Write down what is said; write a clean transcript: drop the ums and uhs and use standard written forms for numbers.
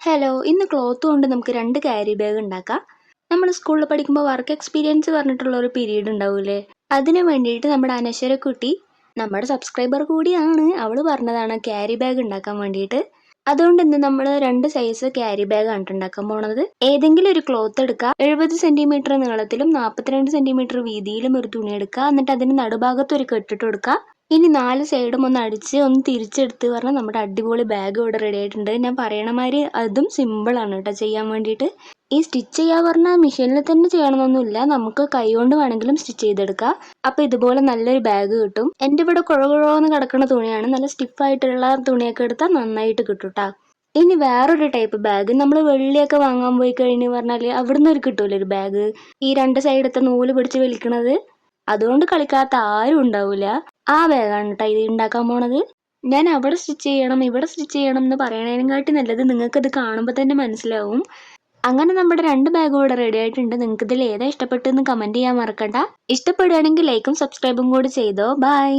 Hello, ഇന്ന് cloth കൊണ്ട് നമുക്ക് 2 ക്യാരി ബാഗ് ഉണ്ടാക്കാം. നമ്മൾ സ്കൂളിൽ പഠിക്കുമ്പോൾ വർക്ക് എക്സ്പീരിയൻസ് പറഞ്ഞിട്ടുള്ള ഒരു പീരീഡ് ഉണ്ടാവൂലേ, അതിന് വേണ്ടിയിട്ട് നമ്മുടെ അനശ്വരക്കുട്ടി നമ്മുടെ സബ്സ്ക്രൈബർ കൂടിയാണ്. അവൾ പറഞ്ഞതാണ് ക്യാരി ബാഗ് ഉണ്ടാക്കാൻ വേണ്ടിയിട്ട്. അതുകൊണ്ട് ഇന്ന് നമ്മൾ 2 സൈസ് ക്യാരി ബാഗ് ആണ് ഉണ്ടാക്കാൻ പോണത്. ഏതെങ്കിലും ഒരു ക്ലോത്ത് എടുക്കുക, 70 സെന്റിമീറ്റർ നീളത്തിലും 42 സെന്റിമീറ്റർ വീതിയിലും ഒരു തുണി എടുക്കുക. എന്നിട്ട് അതിന് നടുഭാഗത്ത് ഒരു കെട്ടിട്ട് കൊടുക്കുക. ഇനി 4 സൈഡും ഒന്ന് അടിച്ച് ഒന്ന് തിരിച്ചെടുത്ത് പറഞ്ഞാൽ നമ്മുടെ അടിപൊളി ബാഗ് ഇവിടെ റെഡി ആയിട്ടുണ്ട്. ഞാൻ പറയണ മാതിരി അതും സിമ്പിളാണ് കേട്ടോ ചെയ്യാൻ വേണ്ടിയിട്ട്. ഈ സ്റ്റിച്ച് ചെയ്യാൻ പറഞ്ഞാൽ മെഷീനിൽ തന്നെ ചെയ്യണമെന്നൊന്നുമില്ല, നമുക്ക് കൈ കൊണ്ട് വേണമെങ്കിലും സ്റ്റിച്ച് ചെയ്തെടുക്കാം. അപ്പോൾ ഇതുപോലെ നല്ലൊരു ബാഗ് കിട്ടും. എൻ്റെ ഇവിടെ കുഴകുഴന്ന് കിടക്കുന്ന തുണിയാണ്, നല്ല സ്റ്റിഫായിട്ടുള്ള തുണിയൊക്കെ എടുത്താൽ നന്നായിട്ട് കിട്ടും കേട്ടോ. ഇനി വേറൊരു ടൈപ്പ് ബാഗ്, നമ്മൾ വെള്ളിയൊക്കെ വാങ്ങാൻ പോയി കഴിഞ്ഞ് പറഞ്ഞാൽ അവിടുന്ന് ഒരു കിട്ടൂല ഒരു ബാഗ്, ഈ 2 സൈഡത്തെ നൂല് പിടിച്ച് വലിക്കണത്. അതുകൊണ്ട് കളിക്കാത്ത ആരും ഉണ്ടാവില്ല. ആ ബാഗാണ് കേട്ടോ ഇത് ഉണ്ടാക്കാൻ പോണത്. ഞാൻ അവിടെ സ്റ്റിച്ച് ചെയ്യണം ഇവിടെ സ്റ്റിച്ച് ചെയ്യണം എന്ന് പറയണതിനെക്കാട്ടി നല്ലത് നിങ്ങൾക്കത് കാണുമ്പോൾ തന്നെ മനസ്സിലാവും. അങ്ങനെ നമ്മുടെ 2 ബാഗും ഇവിടെ റെഡി ആയിട്ടുണ്ട്. നിങ്ങൾക്ക് ഇതിൽ ഏതാ ഇഷ്ടപ്പെട്ടെന്ന് കമൻറ്റ് ചെയ്യാൻ മറക്കണ്ട. ഇഷ്ടപ്പെടുകയാണെങ്കിൽ ലൈക്കും സബ്സ്ക്രൈബും കൂടി ചെയ്തോ. ബൈ.